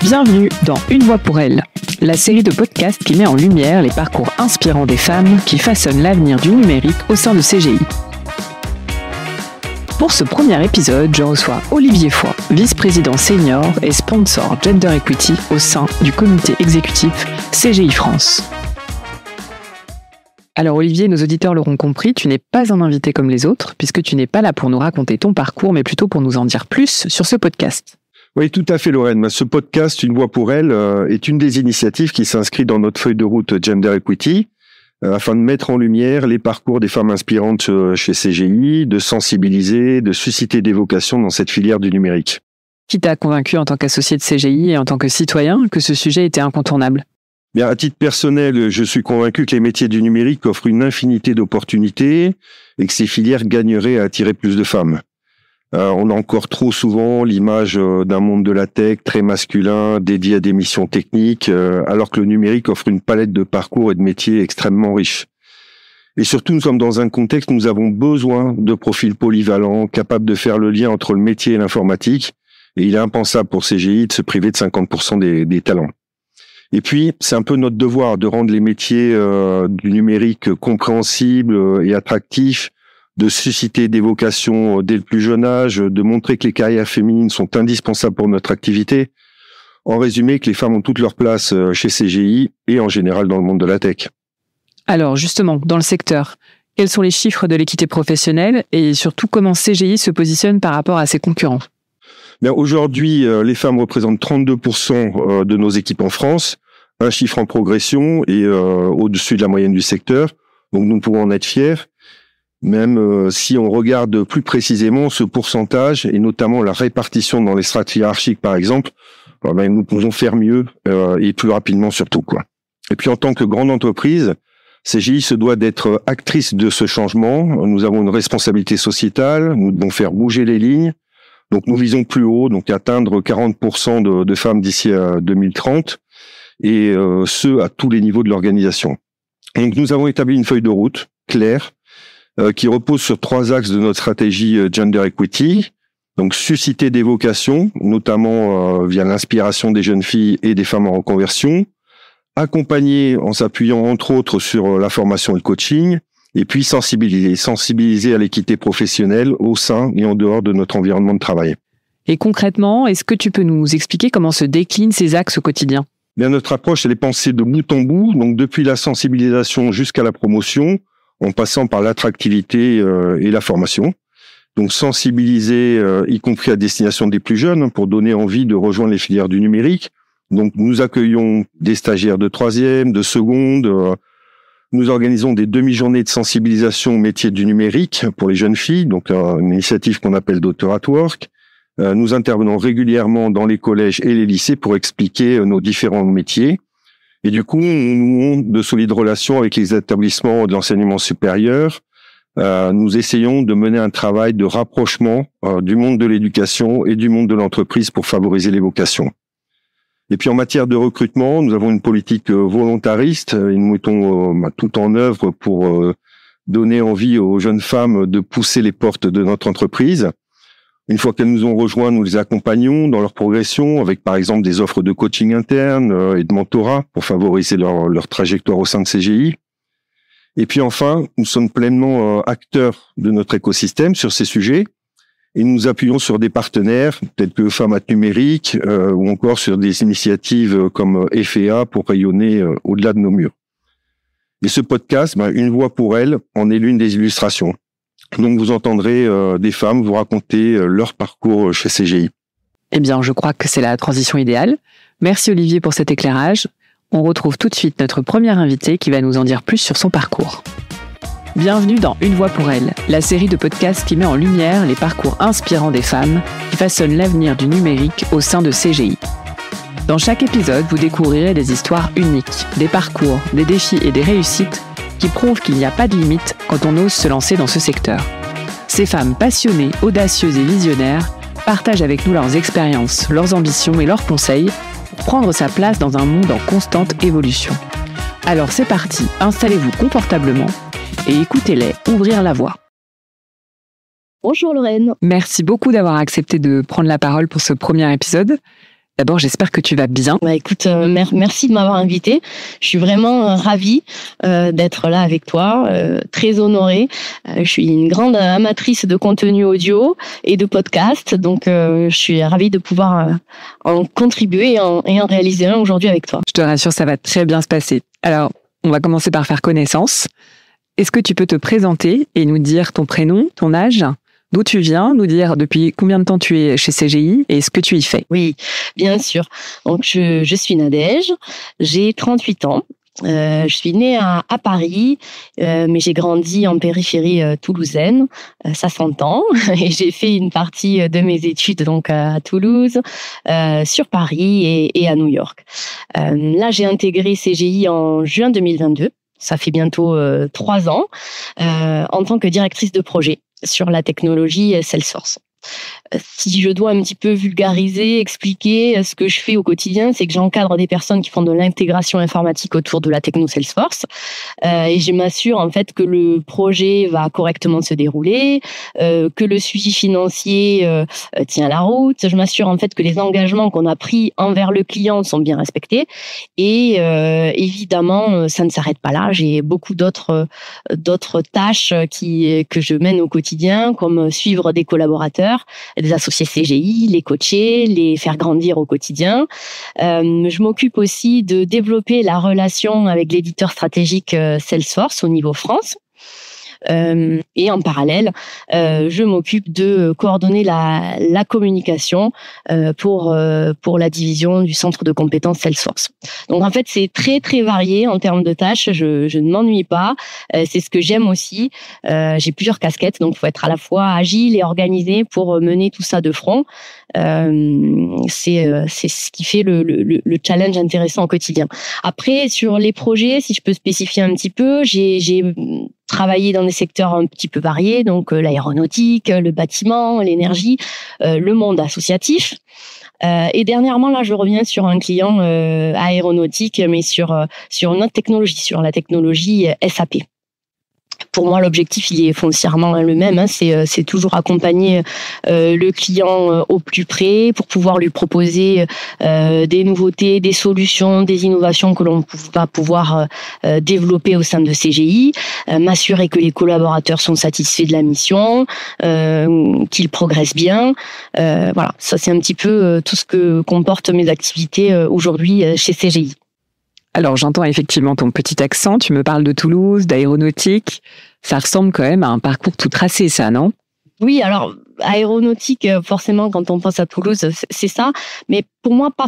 Bienvenue dans Une voix pour elle, la série de podcasts qui met en lumière les parcours inspirants des femmes qui façonnent l'avenir du numérique au sein de CGI. Pour ce premier épisode, je reçois Olivier Foy, vice-président senior et sponsor Gender Equity au sein du comité exécutif CGI France. Alors Olivier, nos auditeurs l'auront compris, tu n'es pas un invité comme les autres, puisque tu n'es pas là pour nous raconter ton parcours, mais plutôt pour nous en dire plus sur ce podcast. Oui, tout à fait, Lorraine. Ce podcast, Une voix pour elle, est une des initiatives qui s'inscrit dans notre feuille de route Gender Equity, afin de mettre en lumière les parcours des femmes inspirantes chez CGI, de sensibiliser, de susciter des vocations dans cette filière du numérique. Qui t'a convaincu en tant qu'associé de CGI et en tant que citoyen que ce sujet était incontournable ? Bien, à titre personnel, je suis convaincu que les métiers du numérique offrent une infinité d'opportunités et que ces filières gagneraient à attirer plus de femmes. On a encore trop souvent l'image d'un monde de la tech très masculin, dédié à des missions techniques, alors que le numérique offre une palette de parcours et de métiers extrêmement riches. Et surtout, nous sommes dans un contexte où nous avons besoin de profils polyvalents, capables de faire le lien entre le métier et l'informatique. Et il est impensable pour CGI de se priver de 50% des talents. Et puis, c'est un peu notre devoir de rendre les métiers du numérique compréhensibles et attractifs, de susciter des vocations dès le plus jeune âge, de montrer que les carrières féminines sont indispensables pour notre activité. En résumé, que les femmes ont toute leur place chez CGI et en général dans le monde de la tech. Alors justement, dans le secteur, quels sont les chiffres de l'équité professionnelle et surtout comment CGI se positionne par rapport à ses concurrents ? Bien, aujourd'hui, les femmes représentent 32% de nos équipes en France, un chiffre en progression et au-dessus de la moyenne du secteur. Donc nous pouvons en être fiers. Même si on regarde plus précisément ce pourcentage et notamment la répartition dans les strates hiérarchiques par exemple, nous pouvons faire mieux et plus rapidement surtout, quoi. Et puis en tant que grande entreprise, CGI se doit d'être actrice de ce changement. Nous avons une responsabilité sociétale, nous devons faire bouger les lignes. Donc nous visons plus haut, donc atteindre 40% de femmes d'ici à 2030 et ce à tous les niveaux de l'organisation. Donc nous avons établi une feuille de route claire qui repose sur 3 axes de notre stratégie Gender Equity. Donc susciter des vocations, notamment via l'inspiration des jeunes filles et des femmes en reconversion, accompagner en s'appuyant entre autres sur la formation et le coaching, et puis sensibiliser à l'équité professionnelle au sein et en dehors de notre environnement de travail. Et concrètement, est-ce que tu peux nous expliquer comment se déclinent ces axes au quotidien ? Bien, notre approche, elle est pensée de bout en bout, donc depuis la sensibilisation jusqu'à la promotion, en passant par l'attractivité et la formation. Donc sensibiliser, y compris à destination des plus jeunes, pour donner envie de rejoindre les filières du numérique. Donc nous accueillons des stagiaires de 3e, de seconde. Nous organisons des demi-journées de sensibilisation au métier du numérique pour les jeunes filles, donc une initiative qu'on appelle Daughter at Work. Nous intervenons régulièrement dans les collèges et les lycées pour expliquer nos différents métiers. Et du coup, nous nouons de solides relations avec les établissements de l'enseignement supérieur. Nous essayons de mener un travail de rapprochement du monde de l'éducation et du monde de l'entreprise pour favoriser les vocations. Et puis en matière de recrutement, nous avons une politique volontariste et nous mettons tout en œuvre pour donner envie aux jeunes femmes de pousser les portes de notre entreprise. Une fois qu'elles nous ont rejoints, nous les accompagnons dans leur progression avec par exemple des offres de coaching interne et de mentorat pour favoriser leur trajectoire au sein de CGI. Et puis enfin, nous sommes pleinement acteurs de notre écosystème sur ces sujets et nous appuyons sur des partenaires tels que Femmes Numérique ou encore sur des initiatives comme FEA pour rayonner au-delà de nos murs. Et ce podcast, Une voix pour elle, en est l'une des illustrations. Donc vous entendrez des femmes vous raconter leur parcours chez CGI. Eh bien, je crois que c'est la transition idéale. Merci Olivier pour cet éclairage. On retrouve tout de suite notre première invitée qui va nous en dire plus sur son parcours. Bienvenue dans Une voix pour elle, la série de podcasts qui met en lumière les parcours inspirants des femmes qui façonnent l'avenir du numérique au sein de CGI. Dans chaque épisode, vous découvrirez des histoires uniques, des parcours, des défis et des réussites qui prouvent qu'il n'y a pas de limite quand on ose se lancer dans ce secteur. Ces femmes passionnées, audacieuses et visionnaires partagent avec nous leurs expériences, leurs ambitions et leurs conseils pour prendre sa place dans un monde en constante évolution. Alors c'est parti, installez-vous confortablement et écoutez-les ouvrir la voie. Bonjour Lorraine. Merci beaucoup d'avoir accepté de prendre la parole pour ce premier épisode. D'abord, j'espère que tu vas bien. Écoute, merci de m'avoir invitée. Je suis vraiment ravie d'être là avec toi, très honorée. Je suis une grande amatrice de contenu audio et de podcast, donc je suis ravie de pouvoir en contribuer et en réaliser un aujourd'hui avec toi. Je te rassure, ça va très bien se passer. Alors, on va commencer par faire connaissance. Est-ce que tu peux te présenter et nous dire ton prénom, ton âge ? D'où tu viens, nous dire depuis combien de temps tu es chez CGI et ce que tu y fais. Oui, bien sûr. Donc, je suis Nadège, j'ai 38 ans. Je suis née à Paris, mais j'ai grandi en périphérie toulousaine, ça s'entend. Et j'ai fait une partie de mes études donc à Toulouse, sur Paris et à New York. Là, j'ai intégré CGI en juin 2022. Ça fait bientôt 3 ans, en tant que directrice de projet sur la technologie Salesforce. Si je dois un petit peu vulgariser, expliquer ce que je fais au quotidien, c'est que j'encadre des personnes qui font de l'intégration informatique autour de la techno Salesforce, et je m'assure en fait que le projet va correctement se dérouler, que le suivi financier tient la route. Je m'assure en fait que les engagements qu'on a pris envers le client sont bien respectés. Et évidemment, ça ne s'arrête pas là. J'ai beaucoup d'autres tâches que je mène au quotidien, comme suivre des collaborateurs, des associés CGI, les coacher, les faire grandir au quotidien. Je m'occupe aussi de développer la relation avec l'éditeur stratégique Salesforce au niveau France. Et en parallèle, je m'occupe de coordonner la communication pour la division du centre de compétences Salesforce. Donc en fait, c'est très très varié en termes de tâches. Je ne m'ennuie pas. C'est ce que j'aime aussi. J'ai plusieurs casquettes, donc il faut être à la fois agile et organisé pour mener tout ça de front. C'est ce qui fait le challenge intéressant au quotidien. Après, sur les projets, si je peux spécifier un petit peu, j'ai travaillé dans des secteurs un petit peu variés, donc l'aéronautique, le bâtiment, l'énergie, le monde associatif. Et dernièrement, là, je reviens sur un client aéronautique, mais sur une autre technologie, sur la technologie SAP. Pour moi, l'objectif, il est foncièrement le même. C'est toujours accompagner le client au plus près pour pouvoir lui proposer des nouveautés, des solutions, des innovations que l'on va pouvoir développer au sein de CGI, m'assurer que les collaborateurs sont satisfaits de la mission, qu'ils progressent bien. Voilà, ça c'est un petit peu tout ce que comportent mes activités aujourd'hui chez CGI. Alors, j'entends effectivement ton petit accent. Tu me parles de Toulouse, d'aéronautique. Ça ressemble quand même à un parcours tout tracé, ça, non ? Oui, alors, aéronautique, forcément, quand on pense à Toulouse, c'est ça. Mais pour moi, pas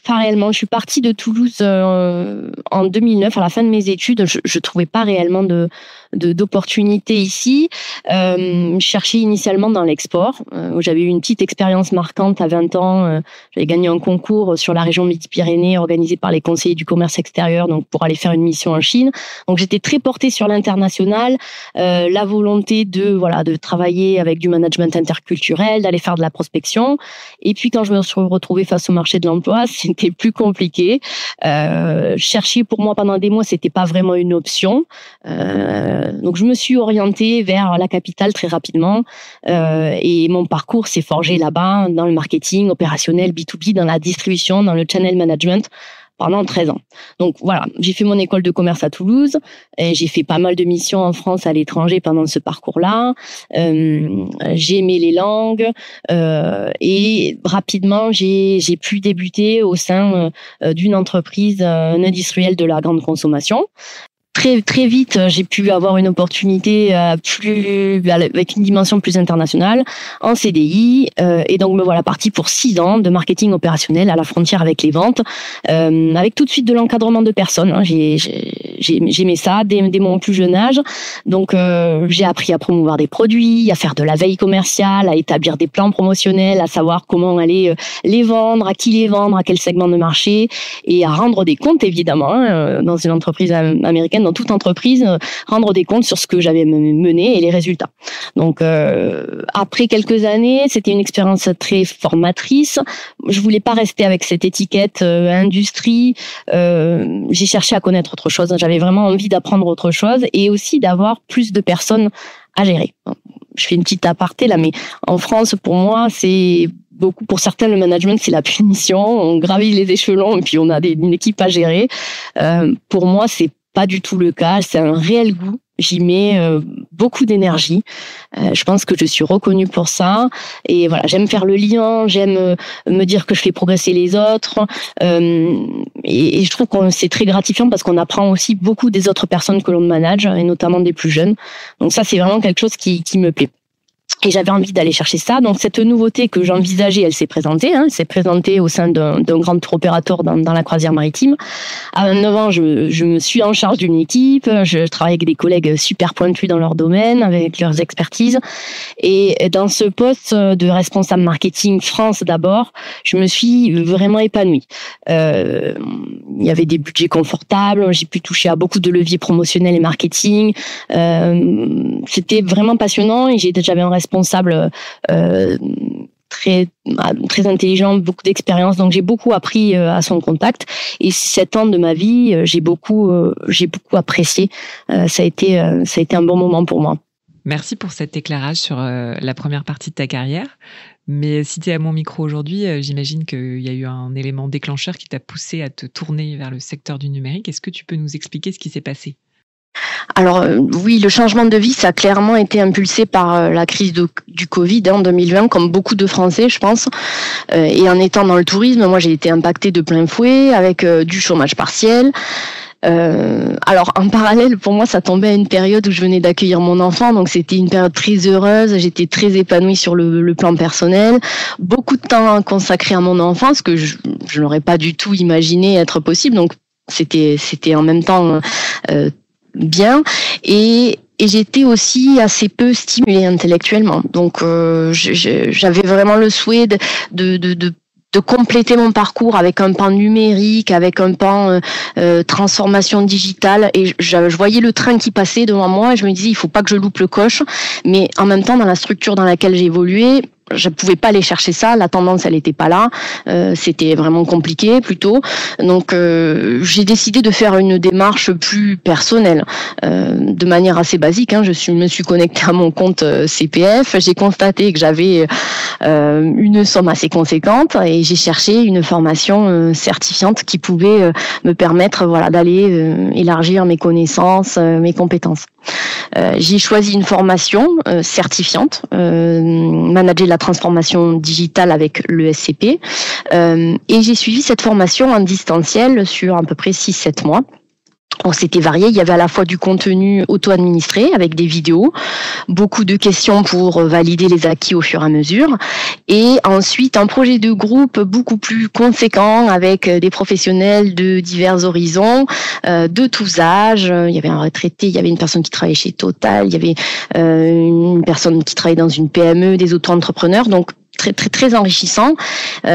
réellement. Je suis partie de Toulouse en 2009, à la fin de mes études. Je trouvais pas réellement d'opportunités ici. Je cherchais initialement dans l'export, où j'avais eu une petite expérience marquante à 20 ans. J'avais gagné un concours sur la région Midi-Pyrénées organisé par les conseillers du commerce extérieur, donc pour aller faire une mission en Chine. Donc j'étais très portée sur l'international, la volonté de travailler avec du management interculturel, d'aller faire de la prospection. Et puis quand je me suis retrouvée face au marché de l'emploi, c'était plus compliqué. Chercher pour moi pendant des mois, c'était pas vraiment une option. Donc je me suis orientée vers la capitale très rapidement, et mon parcours s'est forgé là-bas dans le marketing opérationnel B2B, dans la distribution, dans le channel management pendant 13 ans. Donc voilà, j'ai fait mon école de commerce à Toulouse et j'ai fait pas mal de missions en France, à l'étranger pendant ce parcours-là. J'ai aimé les langues et rapidement j'ai pu débuter au sein d'une entreprise industrielle de la grande consommation. Très vite, j'ai pu avoir une opportunité avec une dimension plus internationale en CDI, et donc me voilà partie pour 6 ans de marketing opérationnel à la frontière avec les ventes, avec tout de suite de l'encadrement de personnes. J'aimais ça dès mon plus jeune âge, donc j'ai appris à promouvoir des produits, à faire de la veille commerciale, à établir des plans promotionnels, à savoir comment aller les vendre, à qui les vendre, à quel segment de marché, et à rendre des comptes évidemment dans une entreprise américaine. Dans toute entreprise, rendre des comptes sur ce que j'avais mené et les résultats. Donc, après quelques années, c'était une expérience très formatrice. Je voulais pas rester avec cette étiquette industrie. J'ai cherché à connaître autre chose. J'avais vraiment envie d'apprendre autre chose et aussi d'avoir plus de personnes à gérer. Je fais une petite aparté là, mais en France, pour moi, c'est beaucoup. Pour certains, le management, c'est la punition. On gravit les échelons et puis on a une équipe à gérer. Pour moi, c'est pas du tout le cas. C'est un réel goût. J'y mets beaucoup d'énergie. Je pense que je suis reconnue pour ça. Et voilà, j'aime faire le lien, j'aime me dire que je fais progresser les autres. Et je trouve que c'est très gratifiant parce qu'on apprend aussi beaucoup des autres personnes que l'on manage, et notamment des plus jeunes. Donc ça, c'est vraiment quelque chose qui me plaît. Et j'avais envie d'aller chercher ça. Donc, cette nouveauté que j'envisageais, elle s'est présentée. Elle s'est présentée au sein d'un grand tour opérateur dans la croisière maritime. À 9 ans, je me suis en charge d'une équipe. Je travaille avec des collègues super pointus dans leur domaine, avec leurs expertises. Et dans ce poste de responsable marketing France d'abord, je me suis vraiment épanouie. Il y avait des budgets confortables. J'ai pu toucher à beaucoup de leviers promotionnels et marketing. C'était vraiment passionnant et j'avais un responsable très intelligent, beaucoup d'expérience, donc j'ai beaucoup appris à son contact. Et 7 ans de ma vie, j'ai beaucoup apprécié. Ça a été un bon moment pour moi. Merci pour cet éclairage sur la première partie de ta carrière. Mais si tu es à mon micro aujourd'hui, j'imagine qu'il y a eu un élément déclencheur qui t'a poussé à te tourner vers le secteur du numérique. Est-ce que tu peux nous expliquer ce qui s'est passé ? Alors oui, le changement de vie, ça a clairement été impulsé par la crise du Covid en 2020, comme beaucoup de Français, je pense. Et en étant dans le tourisme, moi j'ai été impactée de plein fouet avec du chômage partiel. Alors en parallèle, pour moi, ça tombait à une période où je venais d'accueillir mon enfant, donc c'était une période très heureuse. J'étais très épanouie sur le plan personnel, beaucoup de temps consacré à mon enfant, ce que je n'aurais pas du tout imaginé être possible. Donc c'était en même temps bien, et j'étais aussi assez peu stimulée intellectuellement. Donc j'avais vraiment le souhait de compléter mon parcours avec un pan numérique, avec un pan transformation digitale, et je voyais le train qui passait devant moi et je me disais il faut pas que je loupe le coche, mais en même temps dans la structure dans laquelle j'ai évolué, je pouvais pas aller chercher ça, la tendance elle était pas là, c'était vraiment compliqué plutôt. Donc j'ai décidé de faire une démarche plus personnelle, de manière assez basique. Je me suis connectée à mon compte CPF, j'ai constaté que j'avais une somme assez conséquente et j'ai cherché une formation certifiante qui pouvait me permettre d'aller élargir mes connaissances, mes compétences. J'ai choisi une formation certifiante, manager la transformation digitale avec l'ESCP, et j'ai suivi cette formation en distanciel sur à peu près 6-7 mois. On s'était varié, il y avait à la fois du contenu auto-administré avec des vidéos, beaucoup de questions pour valider les acquis au fur et à mesure, et ensuite un projet de groupe beaucoup plus conséquent avec des professionnels de divers horizons, de tous âges. Il y avait un retraité, il y avait une personne qui travaillait chez Total, il y avait une personne qui travaillait dans une PME, des auto-entrepreneurs, donc très très très enrichissant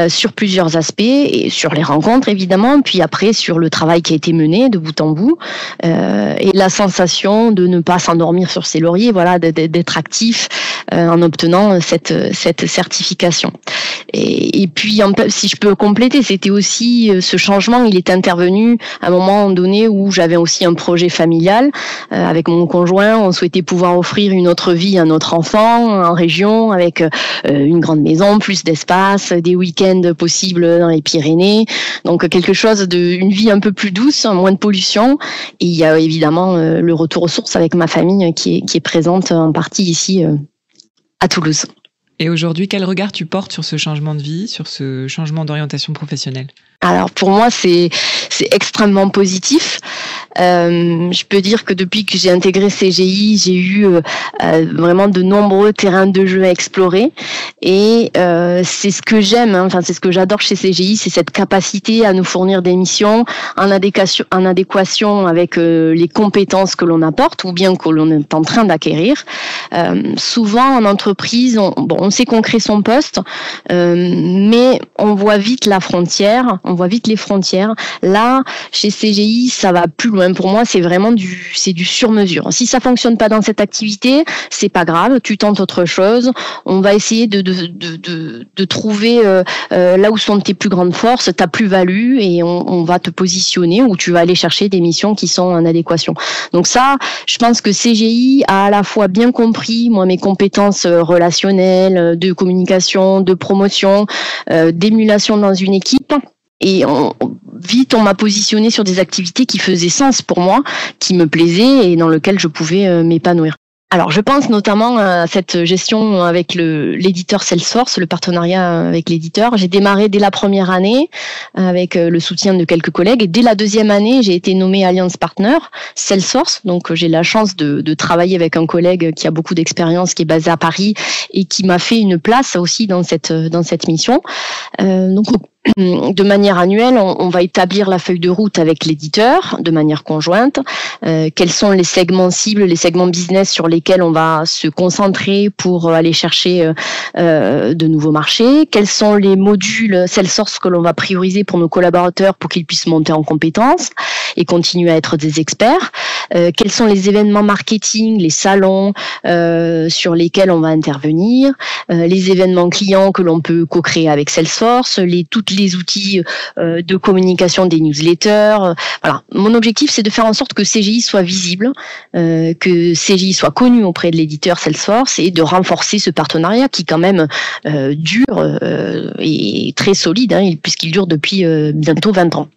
sur plusieurs aspects, et sur les rencontres évidemment, puis après sur le travail qui a été mené de bout en bout, et la sensation de ne pas s'endormir sur ses lauriers, d'être actif en obtenant cette certification. Et puis si je peux compléter, c'était aussi ce changement, il est intervenu à un moment donné où j'avais aussi un projet familial avec mon conjoint. On souhaitait pouvoir offrir une autre vie à notre enfant en région, avec une grande maison, plus d'espace, des week-ends possibles dans les Pyrénées, donc quelque chose une vie un peu plus douce, moins de pollution. Et il y a évidemment le retour aux sources avec ma famille qui est présente en partie ici à Toulouse. Et aujourd'hui, quel regard tu portes sur ce changement de vie, sur ce changement d'orientation professionnelle ? Alors pour moi, c'est extrêmement positif. Je peux dire que depuis que j'ai intégré CGI, j'ai eu vraiment de nombreux terrains de jeu à explorer, et c'est ce que j'aime, c'est ce que j'adore chez CGI, c'est cette capacité à nous fournir des missions en adéquation avec les compétences que l'on apporte ou bien que l'on est en train d'acquérir. Souvent en entreprise, on sait qu'on crée son poste, mais on voit vite les frontières. Là, chez CGI, ça va plus loin. hein. Pour moi, c'est vraiment c'est du sur-mesure. Si ça fonctionne pas dans cette activité, c'est pas grave, tu tentes autre chose. On va essayer de trouver là où sont tes plus grandes forces, ta plus-value, et on va te positionner où tu vas aller chercher des missions qui sont en adéquation. Donc ça, je pense que CGI a à la fois bien compris, moi, mes compétences relationnelles, de communication, de promotion, d'émulation dans une équipe. Et vite, on m'a positionné sur des activités qui faisaient sens pour moi, qui me plaisaient et dans lesquelles je pouvais m'épanouir. Alors, je pense notamment à cette gestion avec l'éditeur Salesforce, le partenariat avec l'éditeur. J'ai démarré dès la première année avec le soutien de quelques collègues. Et dès la deuxième année, j'ai été nommée Alliance Partner Salesforce. Donc, j'ai la chance de travailler avec un collègue qui a beaucoup d'expérience, qui est basé à Paris et qui m'a fait une place aussi dans cette mission. Donc, de manière annuelle, on va établir la feuille de route avec l'éditeur de manière conjointe. Quels sont les segments cibles, les segments business sur lesquels on va se concentrer pour aller chercher de nouveaux marchés? Quels sont les modules Salesforce que l'on va prioriser pour nos collaborateurs pour qu'ils puissent monter en compétences et continuer à être des experts? Quels sont les événements marketing, les salons sur lesquels on va intervenir? Les événements clients que l'on peut co-créer avec Salesforce, toutes les outils de communication des newsletters. Voilà. Mon objectif, c'est de faire en sorte que CGI soit visible, que CGI soit connu auprès de l'éditeur Salesforce et de renforcer ce partenariat qui quand même dure et très solide, hein, puisqu'il dure depuis bientôt 20 ans.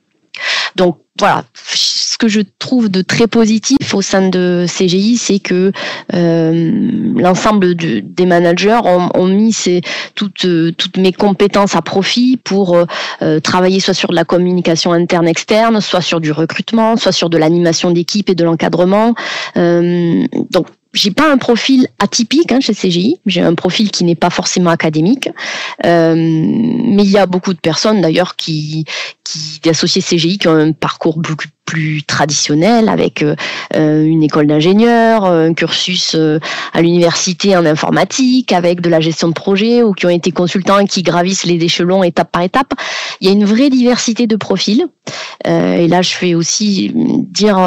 Donc voilà, ce que je trouve de très positif au sein de CGI, c'est que l'ensemble des managers ont mis toutes mes compétences à profit pour travailler soit sur de la communication interne-externe, soit sur du recrutement, soit sur de l'animation d'équipe et de l'encadrement. Donc j'ai pas un profil atypique chez CGI, j'ai un profil qui n'est pas forcément académique, mais il y a beaucoup de personnes d'ailleurs qui associés CGI qui ont un parcours beaucoup plus traditionnel avec une école d'ingénieur, un cursus à l'université en informatique, avec de la gestion de projet ou qui ont été consultants et qui gravissent les échelons étape par étape. Il y a une vraie diversité de profils et là je fais aussi dire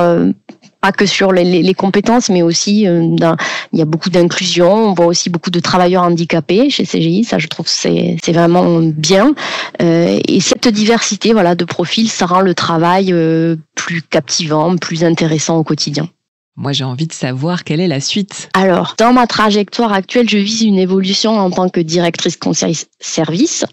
pas que sur les compétences, mais aussi il y a beaucoup d'inclusion. On voit aussi beaucoup de travailleurs handicapés chez CGI. Ça, je trouve, c'est vraiment bien. Et cette diversité, voilà, de profils, ça rend le travail plus captivant, plus intéressant au quotidien. Moi, j'ai envie de savoir quelle est la suite. Alors, dans ma trajectoire actuelle, je vise une évolution en tant que directrice conseil service.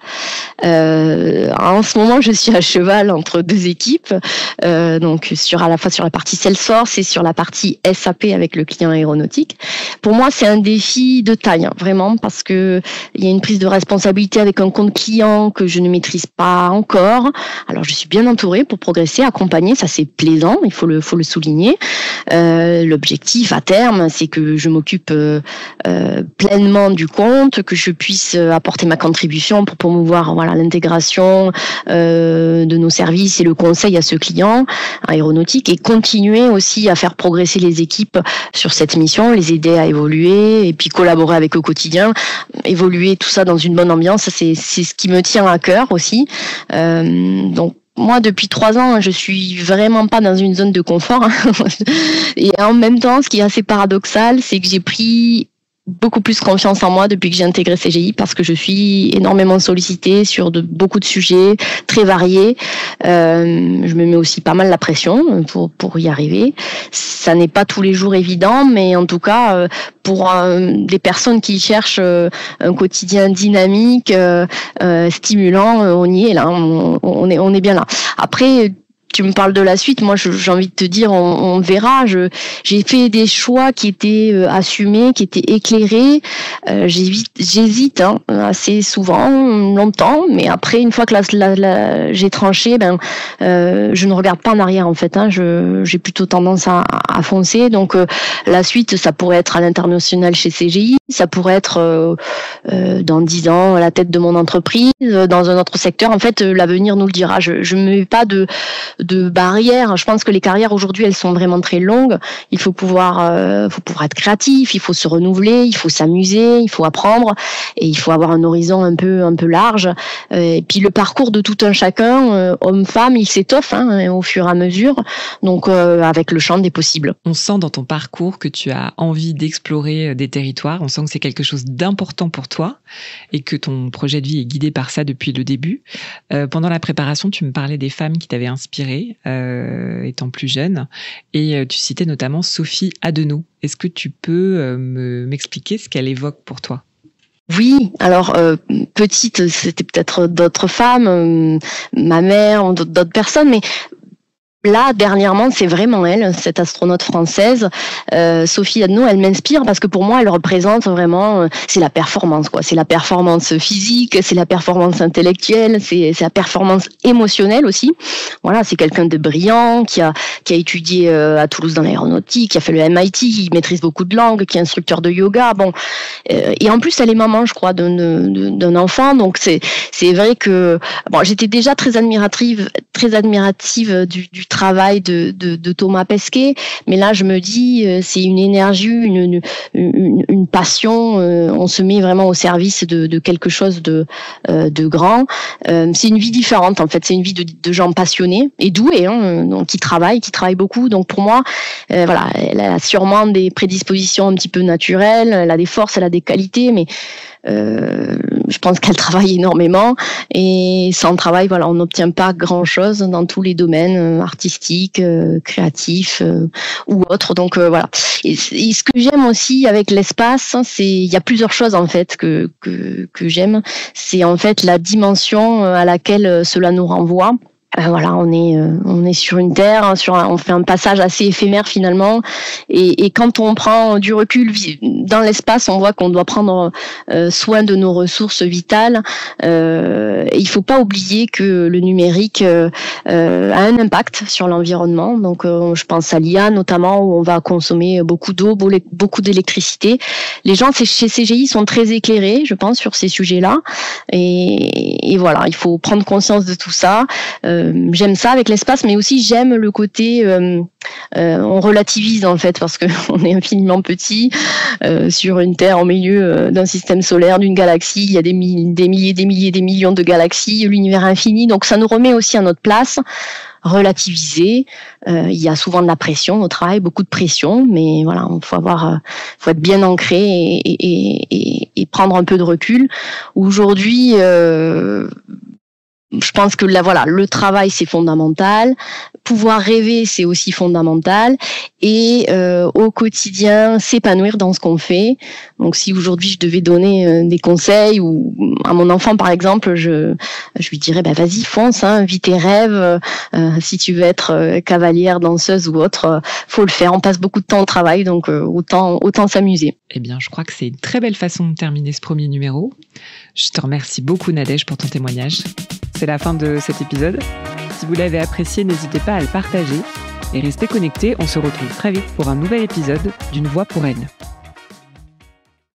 En ce moment, je suis à cheval entre deux équipes, donc à la fois sur la partie Salesforce et sur la partie SAP avec le client aéronautique. Pour moi, c'est un défi de taille, vraiment, parce que il y a une prise de responsabilité avec un compte client que je ne maîtrise pas encore. Alors, je suis bien entourée pour progresser, accompagner, ça c'est plaisant, il faut le souligner. L'objectif à terme, c'est que je m'occupe pleinement du compte, que je puisse apporter ma contribution pour promouvoir l'intégration de nos services et le conseil à ce client aéronautique et continuer aussi à faire progresser les équipes sur cette mission, les aider à évoluer et puis collaborer avec eux au quotidien, évoluer tout ça dans une bonne ambiance, c'est ce qui me tient à cœur aussi. Donc moi, depuis 3 ans, je suis vraiment pas dans une zone de confort. Et en même temps, ce qui est assez paradoxal, c'est que j'ai pris beaucoup plus confiance en moi depuis que j'ai intégré CGI parce que je suis énormément sollicitée sur beaucoup de sujets très variés. Je me mets aussi pas mal la pression pour y arriver. Ça n'est pas tous les jours évident, mais en tout cas, pour des personnes qui cherchent un quotidien dynamique, stimulant, on y est là, on est bien là. Après, tu me parles de la suite, moi j'ai envie de te dire, on verra. J'ai fait des choix qui étaient assumés, qui étaient éclairés. J'hésite assez souvent, longtemps, mais après une fois que j'ai tranché, je ne regarde pas en arrière en fait. J'ai plutôt tendance à foncer. Donc la suite, ça pourrait être à l'international chez CGI, ça pourrait être dans 10 ans à la tête de mon entreprise, dans un autre secteur. En fait, l'avenir nous le dira. Je me mets pas de de barrières. Je pense que les carrières aujourd'hui, elles sont vraiment très longues. Il faut pouvoir être créatif, il faut se renouveler, il faut s'amuser, il faut apprendre et il faut avoir un horizon un peu large. Et puis le parcours de tout un chacun, homme-femme, il s'étoffe au fur et à mesure. Donc avec le champ des possibles. On sent dans ton parcours que tu as envie d'explorer des territoires. On sent que c'est quelque chose d'important pour toi et que ton projet de vie est guidé par ça depuis le début. Pendant la préparation, tu me parlais des femmes qui t'avaient inspirée étant plus jeune et tu citais notamment Sophie Adenau. Est-ce que tu peux m'expliquer ce qu'elle évoque pour toi ? Oui, alors petite, c'était peut-être d'autres femmes, ma mère, ou d'autres personnes, mais là, dernièrement, c'est vraiment elle, cette astronaute française, Sophie Adenau. Elle m'inspire parce que pour moi, elle représente vraiment, c'est la performance, quoi. C'est la performance physique, c'est la performance intellectuelle, c'est la performance émotionnelle aussi. Voilà, c'est quelqu'un de brillant qui a étudié à Toulouse dans l'aéronautique, qui a fait le MIT, qui maîtrise beaucoup de langues, qui est instructeur de yoga. Bon, et en plus, elle est maman, je crois, d'un enfant. Donc c'est vrai que bon, j'étais déjà très admirative du travail de Thomas Pesquet, mais là je me dis c'est une énergie, une passion, on se met vraiment au service de quelque chose de grand. C'est une vie différente en fait, c'est une vie de gens passionnés et doués, donc qui travaillent beaucoup. Donc pour moi, voilà, elle a sûrement des prédispositions un petit peu naturelles, elle a des forces, elle a des qualités, mais je pense qu'elle travaille énormément et sans travail, voilà, on n'obtient pas grand-chose dans tous les domaines artistiques, créatifs ou autres. Donc voilà. Et ce que j'aime aussi avec l'espace, il y a plusieurs choses en fait que j'aime. C'est en fait la dimension à laquelle cela nous renvoie. Voilà, on est sur une terre, on fait un passage assez éphémère finalement, et quand on prend du recul dans l'espace, on voit qu'on doit prendre soin de nos ressources vitales. Il faut pas oublier que le numérique a un impact sur l'environnement. Donc, je pense à l'IA notamment, où on va consommer beaucoup d'eau, beaucoup d'électricité. Les gens chez CGI sont très éclairés, je pense, sur ces sujets-là. Et voilà, il faut prendre conscience de tout ça. J'aime ça avec l'espace, mais aussi j'aime le côté on relativise en fait parce que on est infiniment petit sur une Terre au milieu d'un système solaire, d'une galaxie. Il y a des milliers, des millions de galaxies, l'univers infini. Donc ça nous remet aussi à notre place. Relativiser. Il y a souvent de la pression au travail, beaucoup de pression, mais voilà, faut être bien ancré et prendre un peu de recul. Aujourd'hui, je pense que là, voilà, le travail c'est fondamental. Pouvoir rêver, c'est aussi fondamental. Et au quotidien, s'épanouir dans ce qu'on fait. Donc, si aujourd'hui je devais donner des conseils, ou à mon enfant par exemple, je lui dirais, vas-y, fonce, vis tes rêves. Si tu veux être cavalière, danseuse ou autre, faut le faire. On passe beaucoup de temps au travail, donc autant s'amuser. Eh bien, je crois que c'est une très belle façon de terminer ce premier numéro. Je te remercie beaucoup, Nadège, pour ton témoignage. C'est la fin de cet épisode. Si vous l'avez apprécié, n'hésitez pas à le partager et restez connectés. On se retrouve très vite pour un nouvel épisode d'Une voix pour elle.